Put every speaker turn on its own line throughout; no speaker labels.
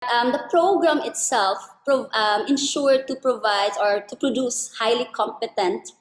The program itself ensured to provide or to produce highly competent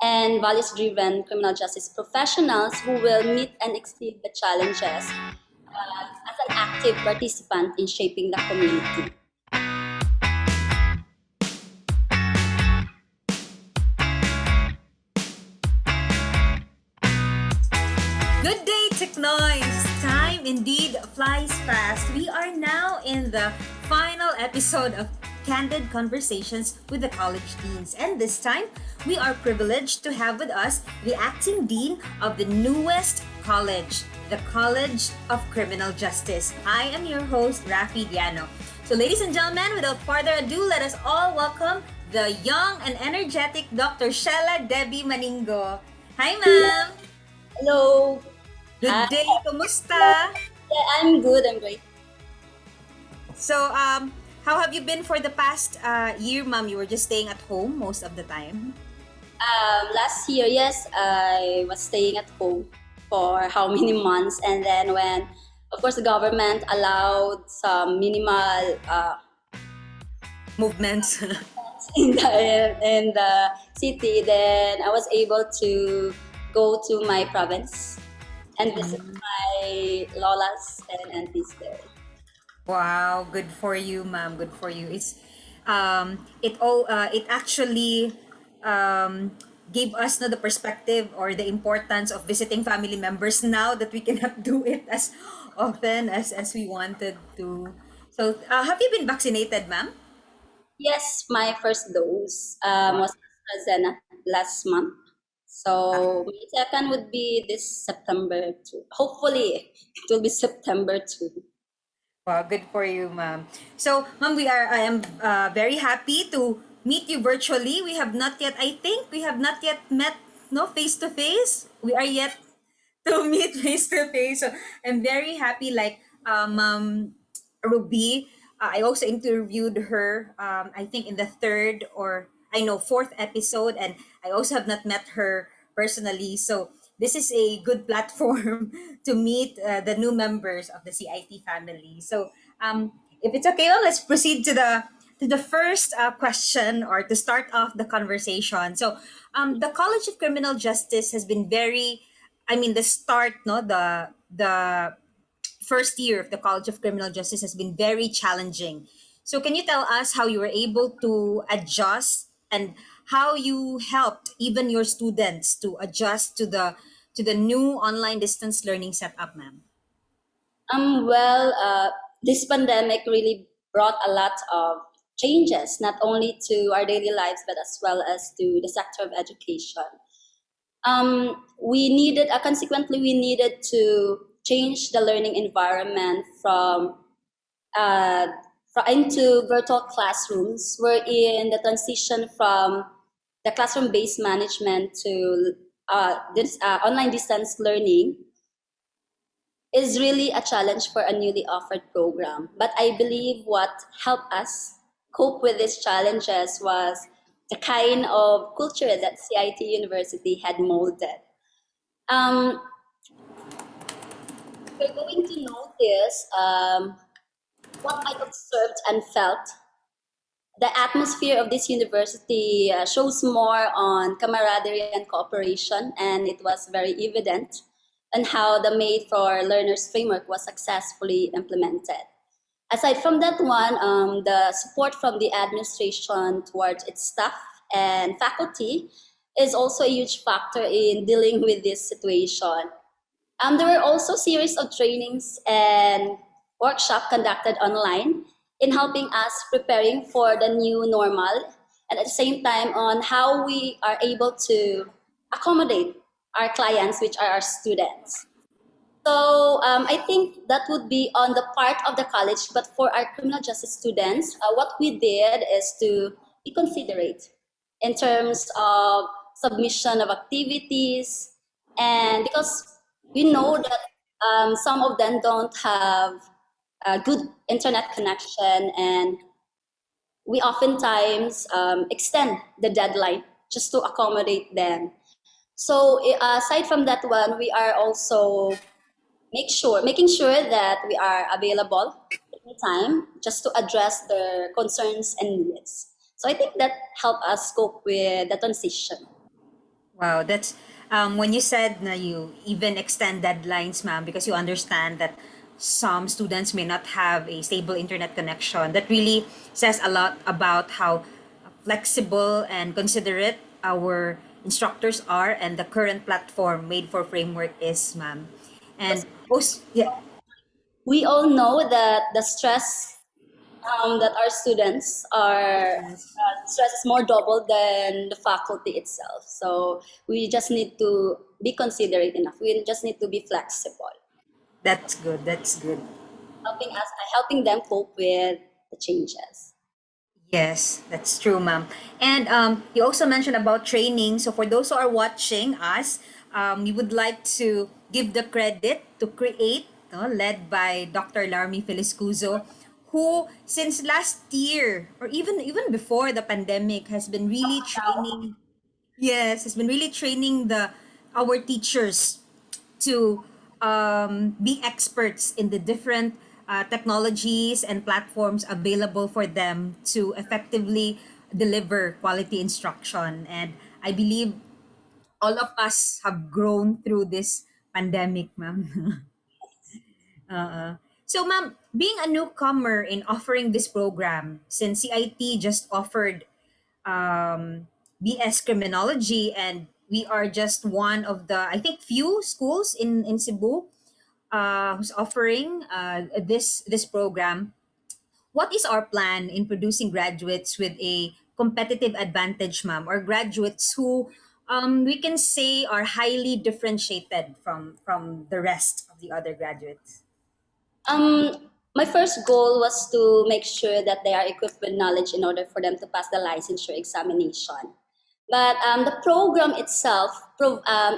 and values-driven criminal justice professionals who will meet and exceed the challenges as an active participant in shaping the community.
Good day, Technoids! Time indeed flies fast. We are now in the final episode of Candid Conversations with the College Deans. And this time, we are privileged to have with us the acting dean of the newest college, the College of Criminal Justice. I am your host, Rafi Diano. So ladies and gentlemen, without further ado, let us all welcome the young and energetic Dr. Shella Debbie Maningo. Hi, ma'am!
Hello.
Good day, kumusta?
Yeah, I'm good. I'm great.
So, how have you been for the past year, ma'am? You were just staying at home most of the time.
Last year, yes, I was staying at home for how many months, and then when, of course, the government allowed some minimal
Movements.
in the city, then I was able to go to my province and visit my lolas and aunties there.
Wow, good for you, ma'am. Good for you. It actually gave us the perspective or the importance of visiting family members now that we cannot do it as often as we wanted to. So, have you been vaccinated, ma'am?
Yes, my first dose was AstraZeneca last month. So my second would be this September too. Hopefully, it will be September too.
Wow, good for you, ma'am. So, ma'am, I am very happy to meet you virtually. I think we have not yet met, no, face to face. We are yet to meet face to face. So, I'm very happy. Like, Ruby, I also interviewed her, I think in the fourth episode, and I also have not met her personally. So, this is a good platform to meet the new members of the CIT family. So, if it's okay, well, let's proceed to the first question or to start off the conversation. So, the College of Criminal Justice has been very, I mean, the start, no, the first year of the College of Criminal Justice has been very challenging. So, can you tell us how you were able to adjust and how you helped even your students to adjust to the new online distance learning setup, ma'am?
This pandemic really brought a lot of changes, not only to our daily lives, but as well as to the sector of education. Consequently, we needed to change the learning environment uh, into virtual classrooms, wherein the transition from the classroom-based management to this online distance learning is really a challenge for a newly offered program. But I believe what helped us cope with these challenges was the kind of culture that CIT University had molded. Um, we're going to notice what I observed and felt. The atmosphere of this university shows more on camaraderie and cooperation, and it was very evident on how the Made for Learners framework was successfully implemented. Aside from that one, the support from the administration towards its staff and faculty is also a huge factor in dealing with this situation. There were also series of trainings and workshop conducted online in helping us preparing for the new normal and at the same time on how we are able to accommodate our clients, which are our students. So I think that would be on the part of the college, but for our criminal justice students, what we did is to be considerate in terms of submission of activities, and because we know that some of them don't have a good internet connection, and we oftentimes extend the deadline just to accommodate them. So aside from that one, we are also making sure that we are available time just to address their concerns and needs. So I think that helped us cope with the transition.
Wow, that's when you said na you even extend deadlines, ma'am, because you understand that some students may not have a stable internet connection. That really says a lot about how flexible and considerate our instructors are, and the current platform made for framework is, ma'am. And most, yeah,
We all know that the stress that our students are
yes.
stress is more double than the faculty itself. So we just need to be considerate enough. We just need to be flexible,
That's good. That's good.
helping them cope with the changes.
Yes, that's true, ma'am. And you also mentioned about training. So for those who are watching us, we would like to give the credit to Create, no, led by Dr. Larmy Feliscuzo, who since last year or even before the pandemic has been really training. Yes, has been really training the our teachers to be experts in the different technologies and platforms available for them to effectively deliver quality instruction. And I believe all of us have grown through this pandemic, ma'am. So, ma'am, being a newcomer in offering this program, since CIT just offered BS Criminology, and we are just one of the, I think, few schools in Cebu who's offering this program. What is our plan in producing graduates with a competitive advantage, ma'am, or graduates who we can say are highly differentiated from the rest of the other graduates?
My first goal was to make sure that they are equipped with knowledge in order for them to pass the licensure examination. But the program itself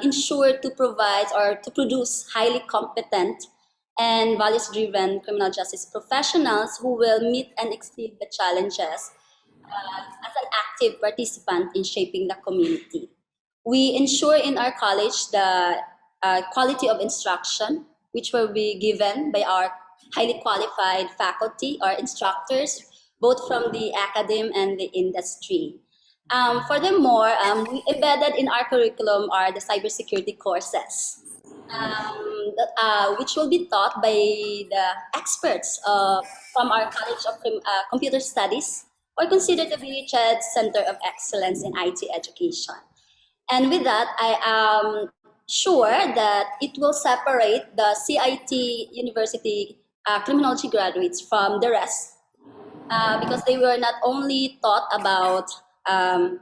ensured to provide or to produce highly competent and values-driven criminal justice professionals who will meet and exceed the challenges as an active participant in shaping the community. We ensure in our college the quality of instruction, which will be given by our highly qualified faculty or instructors, both from the academe and the industry. Furthermore, we embedded in our curriculum are the cybersecurity courses, which will be taught by the experts from our College of Computer Studies, or considered to be CHED's Center of Excellence in IT Education. And with that, I am sure that it will separate the CIT University criminology graduates from the rest, because they were not only taught about um,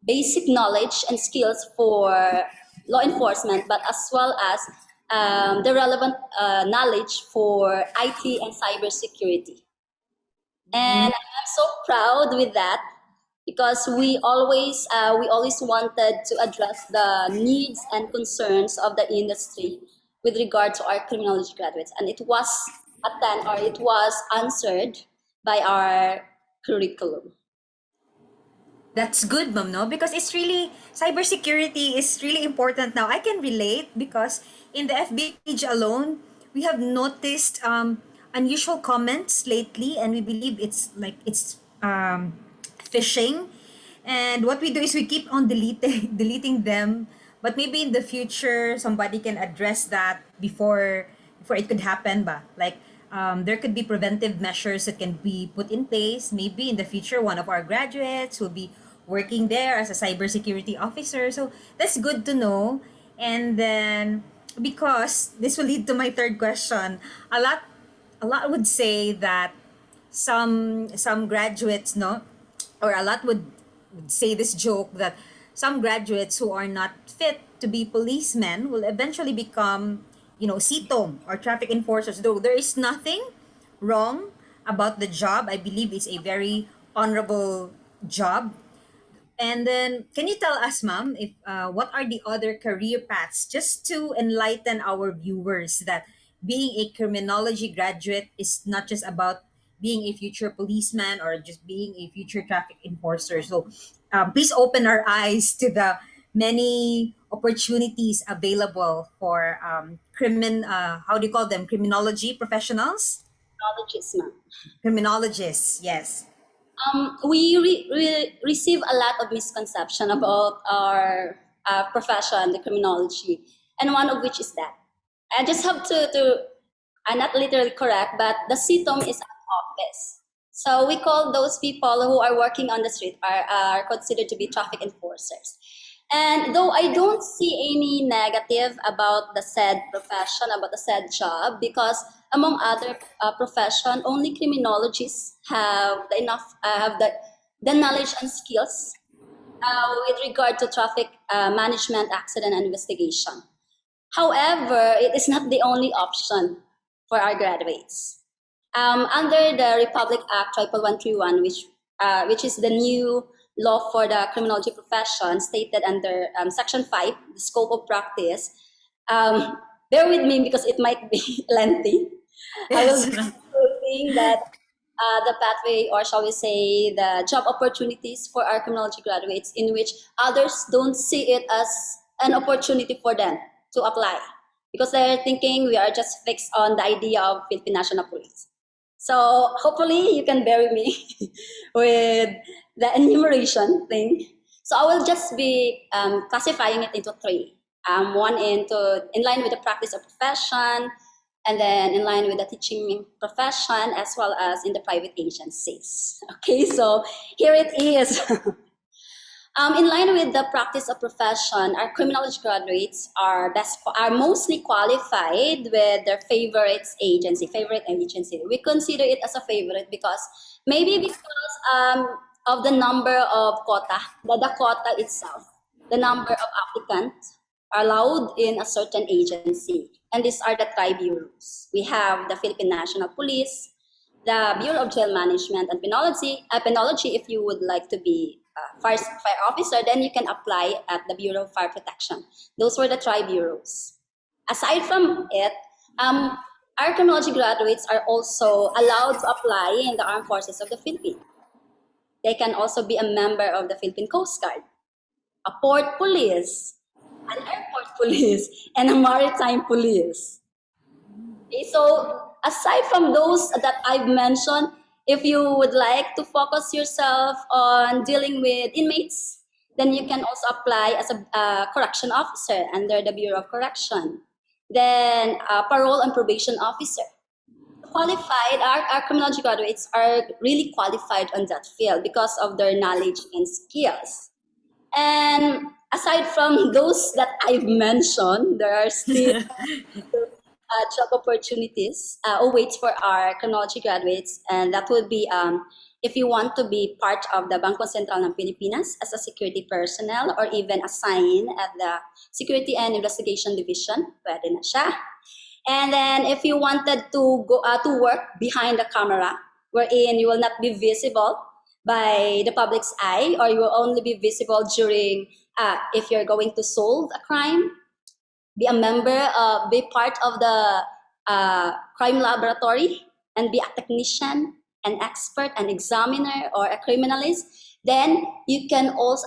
basic knowledge and skills for law enforcement, but as well as the relevant knowledge for IT and cybersecurity. And I'm so proud with that because we always wanted to address the needs and concerns of the industry with regard to our criminology graduates, and it was answered by our curriculum.
That's good, ma'am, no? Because it's really, cybersecurity is really important now. I can relate because in the FB page alone, we have noticed unusual comments lately, and we believe it's like it's phishing. And what we do is we keep on deleting deleting them. But maybe in the future, somebody can address that before it could happen, ba? Like there could be preventive measures that can be put in place. Maybe in the future, one of our graduates will be working there as a cybersecurity officer. So that's good to know. And then, because this will lead to my third question, a lot, a lot would say that some graduates, no, or a lot would say this joke that some graduates who are not fit to be policemen will eventually become, CTOM or traffic enforcers. Though there is nothing wrong about the job, I believe it's a very honorable job. And then, can you tell us, ma'am, if what are the other career paths, just to enlighten our viewers that being a criminology graduate is not just about being a future policeman or just being a future traffic enforcer. So, please open our eyes to the many opportunities available for how do you call them, criminology professionals?
Technologies, ma'am.
Criminologists, yes.
We receive a lot of misconception about our profession, the criminology, and one of which is that I just have to not literally correct, but the CTOM is an office. So we call those people who are working on the street are considered to be traffic enforcers. And though I don't see any negative about the said profession, about the said job, because among other profession, only criminologists have the knowledge and skills with regard to traffic management, accident, and investigation. However, it is not the only option for our graduates. Under the Republic Act 11131, which is the new law for the criminology profession, stated under Section 5, the scope of practice. Bear with me because it might be lengthy. I will
Yes.
be saying that the pathway, or shall we say, the job opportunities for our criminology graduates, in which others don't see it as an opportunity for them to apply because they're thinking we are just fixed on the idea of Philippine National Police. So hopefully you can bear with me with the enumeration thing. So I will just be classifying it into three. One in line with the practice of profession, and then in line with the teaching profession, as well as in the private agencies. Okay, so here it is. In line with the practice of profession, our criminology graduates are mostly qualified with their favorite agency. We consider it as a favorite because maybe because of the number of quota, the quota itself, the number of applicants allowed in a certain agency, and these are the tri-bureaus. We have the Philippine National Police, the Bureau of Jail Management and Penology, if you would like to be a fire officer, then you can apply at the Bureau of Fire Protection. Those were the tri-bureaus. Aside from it, our criminology graduates are also allowed to apply in the armed forces of the Philippines. They can also be a member of the Philippine Coast Guard, a port police, an airport police, and a maritime police. Okay, so aside from those that I've mentioned, if you would like to focus yourself on dealing with inmates, then you can also apply as a correction officer under the Bureau of Correction. Then parole and probation officer. Qualified, our criminology graduates are really qualified on that field because of their knowledge and skills. And aside from those that I've mentioned, there are still job opportunities awaits for our criminology graduates, and that would be if you want to be part of the Bangko Sentral ng Pilipinas as a security personnel or even assigned at the Security and Investigation Division, pwede na siya. And then if you wanted to go to work behind the camera, wherein you will not be visible by the public's eye, or you will only be visible during if you're going to solve a crime, be a member, be part of the crime laboratory, and be a technician, an expert, an examiner, or a criminalist, then you can also,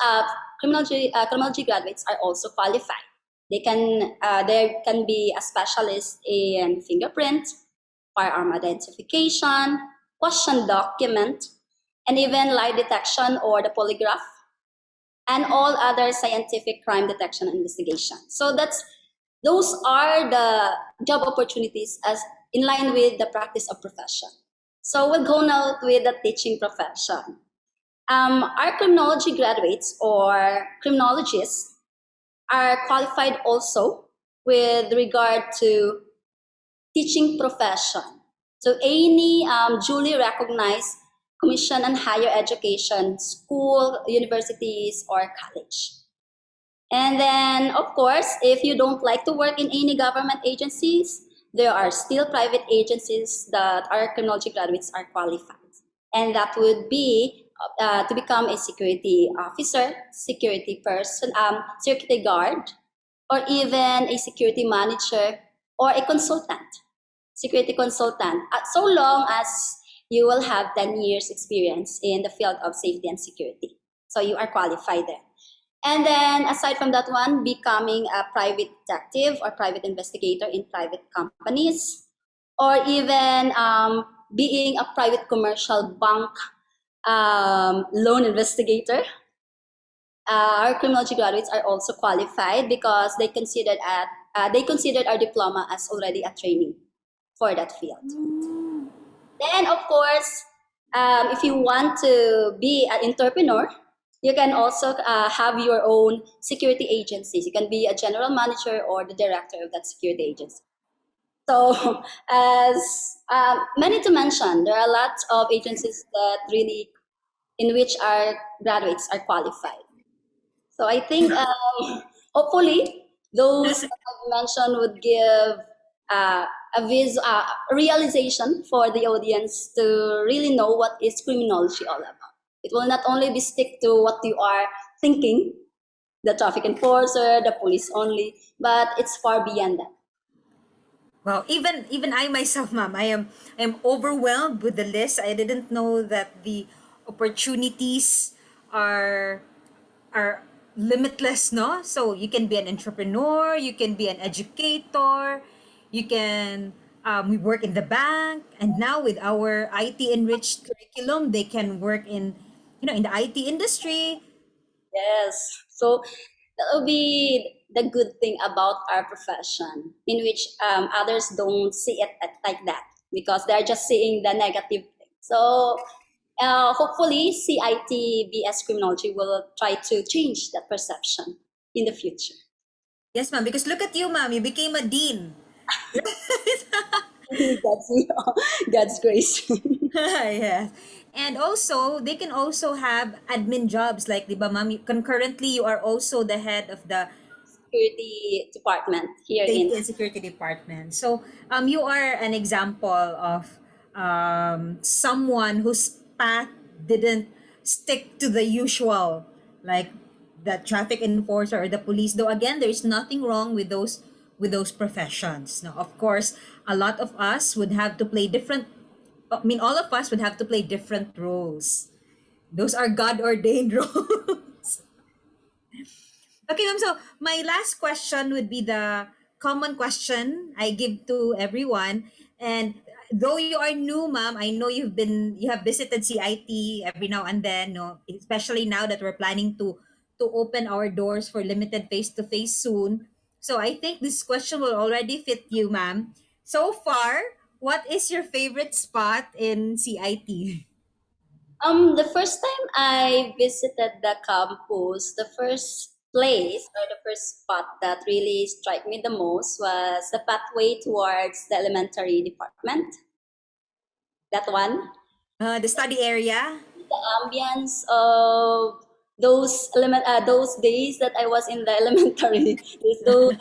criminology graduates are also qualified. There can be a specialist in fingerprint, firearm identification, question document, and even lie detection or the polygraph, and all other scientific crime detection and investigation. So those are the job opportunities as in line with the practice of profession. So we'll go now with the teaching profession. Our criminology graduates or criminologists are qualified also with regard to teaching profession. So any duly recognized commission and higher education school, universities, or college. And then, of course, if you don't like to work in any government agencies, there are still private agencies that our criminology graduates are qualified. And that would be to become a security officer, security person, security guard, or even a security manager or a consultant, security consultant, so long as you will have 10 years experience in the field of safety and security. So you are qualified there. And then aside from that one, becoming a private detective or private investigator in private companies, or even being a private commercial bank loan investigator. Our criminology graduates are also qualified because they considered our diploma as already a training for that field. Then, of course, if you want to be an entrepreneur, you can also have your own security agencies. You can be a general manager or the director of that security agency. So, as many to mention, there are lots of agencies that really in which our graduates are qualified. So I think hopefully those that I've mentioned would give a realization for the audience to really know what is criminology all about. It will not only be stick to what you are thinking, the traffic enforcer, the police only, but it's far beyond that.
Wow, even I myself, ma'am, I am overwhelmed with the list. I didn't know that the opportunities are are limitless, no? So you can be an entrepreneur, you can be an educator, you can we work in the bank, and now with our IT enriched curriculum, they can work in, in the IT industry.
Yes. So that will be the good thing about our profession, in which others don't see it like that because they're just seeing the negative thing. So hopefully, CIT BS Criminology will try to change that perception in the future.
Yes, ma'am. Because look at you, ma'am. You became a dean.
God's, God's grace.
Yes. And also, they can also have admin jobs like, di ba, ma'am? Concurrently, you are also the head of the
Security department here in.
Safety and Security Department. So, you are an example of someone whose path didn't stick to the usual, like the traffic enforcer or the police. Though again, there is nothing wrong with those professions. Now, of course, a lot of us would have to play different. I mean, all of us would have to play different roles. Those are God ordained roles. Okay, ma'am. So my last question would be the common question I give to everyone. And though you are new, ma'am, I know you have visited CIT every now and then, no, especially now that we're planning to open our doors for limited face to face soon. So I think this question will already fit you, ma'am. So far, what is your favorite spot in CIT?
The first time I visited the campus, the first place or the first spot that really struck me the most was the pathway towards the elementary department. That one.
The study area?
The ambience of those days that I was in the elementary, those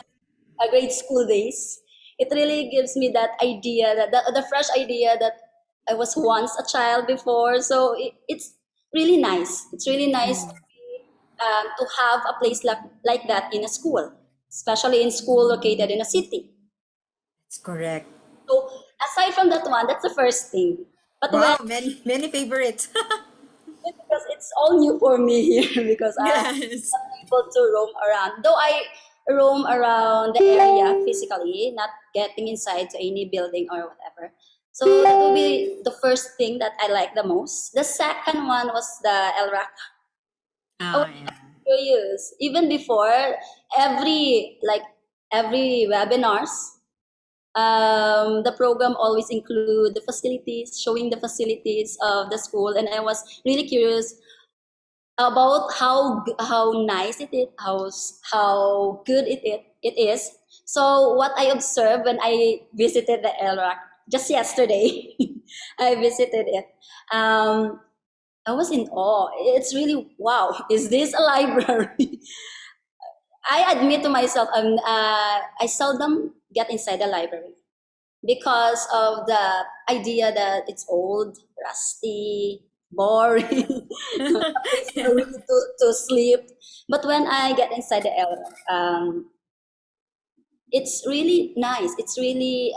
grade school days, it really gives me that idea that the fresh idea that I was once a child before. So it's really nice. It's really nice to have a place like that in a school, especially in school located in a city.
It's correct.
So aside from that one, that's the first thing. But when
Wow, many favorites.
because it's all new for me here because I'm
Yes.
not able to roam around. Though I roam around the area physically, not getting inside to any building or whatever. So that will be the first thing that I like the most. The second one was the LRAC. I was
Ah, yeah.
curious. Even before every webinars, the program always include the facilities, showing the facilities of the school, and I was really curious about how nice it is, how good it is. So what I observed when I visited the LRAC just yesterday, I visited it. Um, I was in awe. It's really wow. Is this a library? I admit to myself, I seldom get inside the library because of the idea that it's old, rusty, boring, a place for me to sleep. But when I get inside the area, it's really nice. It's really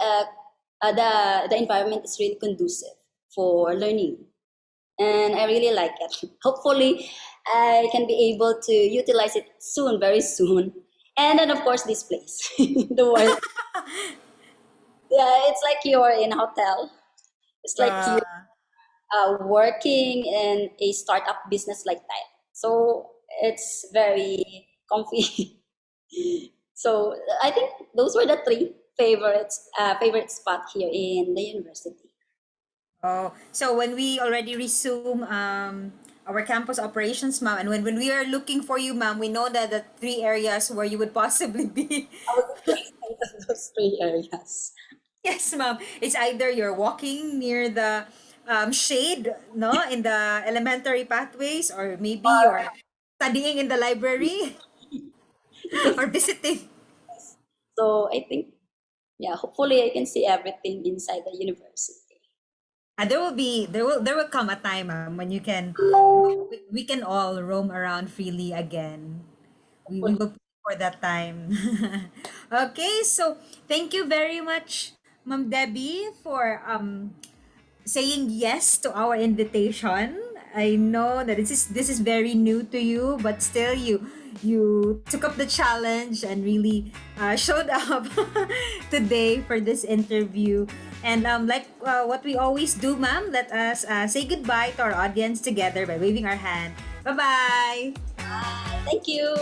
the environment is really conducive for learning, and I really like it. Hopefully, I can be able to utilize it soon, very soon. And then, of course, this place, the one, yeah, it's like you're in a hotel. It's like you
Uh,
working in a startup business like that. So it's very comfy. So I think those were the three favorite spot here in the university.
oh, so when we already resume our campus operations, ma'am, and when we are looking for you, ma'am, we know that the three areas where you would possibly be.
I was interested in those three areas.
Yes, ma'am. It's either you're walking near the shade, no, in the elementary pathways, or maybe you're studying in the library or visiting.
So I think, yeah, hopefully I can see everything inside the university.
There will come a time, when you can we can all roam around freely again. We
Hopefully.
will pray for that time. Okay, so thank you very much, Ma'am Debbie, for saying yes to our invitation. I know that this is very new to you, but still you took up the challenge and really showed up today for this interview. And like what we always do, ma'am, let us say goodbye to our audience together by waving our hand. Bye bye.
Thank you.